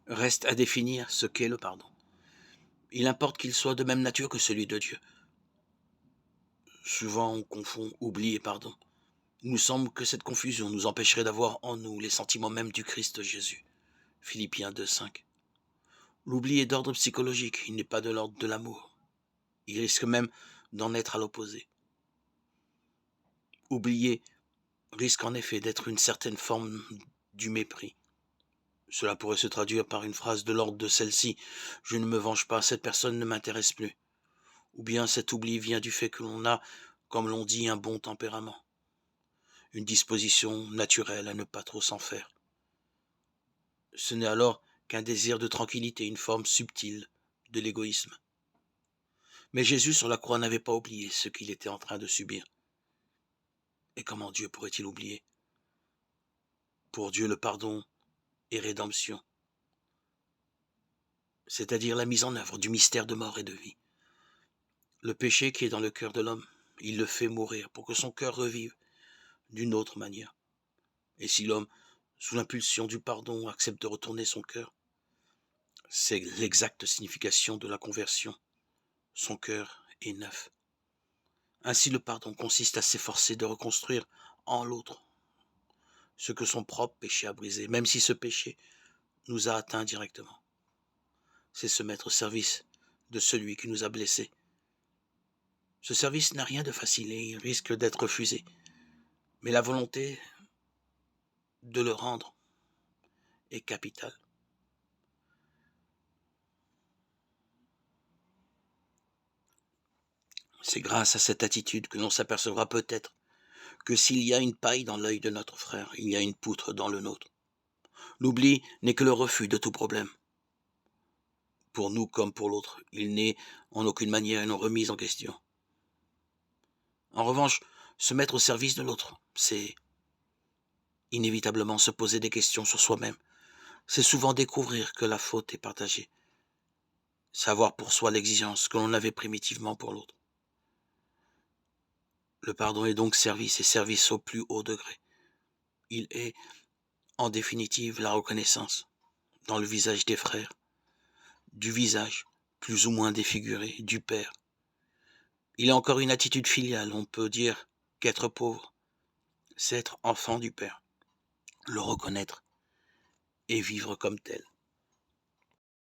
Reste à définir ce qu'est le pardon. Il importe qu'il soit de même nature que celui de Dieu. Souvent on confond oubli et pardon. Il nous semble que cette confusion nous empêcherait d'avoir en nous les sentiments mêmes du Christ Jésus. Philippiens 2,5. L'oubli est d'ordre psychologique, il n'est pas de l'ordre de l'amour. Il risque même d'en être à l'opposé. Oublier risque en effet d'être une certaine forme du mépris. Cela pourrait se traduire par une phrase de l'ordre de celle-ci: « Je ne me venge pas, cette personne ne m'intéresse plus ». Ou bien cet oubli vient du fait que l'on a, comme l'on dit, un bon tempérament, une disposition naturelle à ne pas trop s'en faire. Ce n'est alors qu'un désir de tranquillité, une forme subtile de l'égoïsme. Mais Jésus sur la croix n'avait pas oublié ce qu'il était en train de subir. Et comment Dieu pourrait-il oublier? Pour Dieu, le pardon est rédemption, c'est-à-dire la mise en œuvre du mystère de mort et de vie. Le péché qui est dans le cœur de l'homme, il le fait mourir pour que son cœur revive d'une autre manière. Et si l'homme, sous l'impulsion du pardon, accepte de retourner son cœur, c'est l'exacte signification de la conversion. Son cœur est neuf. Ainsi le pardon consiste à s'efforcer de reconstruire en l'autre ce que son propre péché a brisé, même si ce péché nous a atteints directement. C'est se mettre au service de celui qui nous a blessés. Ce service n'a rien de facile et il risque d'être refusé. Mais la volonté de le rendre est capitale. C'est grâce à cette attitude que l'on s'apercevra peut-être que s'il y a une paille dans l'œil de notre frère, il y a une poutre dans le nôtre. L'oubli n'est que le refus de tout problème. Pour nous comme pour l'autre, il n'est en aucune manière une remise en question. En revanche, se mettre au service de l'autre, c'est inévitablement se poser des questions sur soi-même. C'est souvent découvrir que la faute est partagée. Savoir pour soi l'exigence que l'on avait primitivement pour l'autre. Le pardon est donc service et service au plus haut degré. Il est, en définitive, la reconnaissance, dans le visage des frères, du visage, plus ou moins défiguré, du Père. Il est encore une attitude filiale, on peut dire qu'être pauvre, c'est être enfant du Père, le reconnaître et vivre comme tel.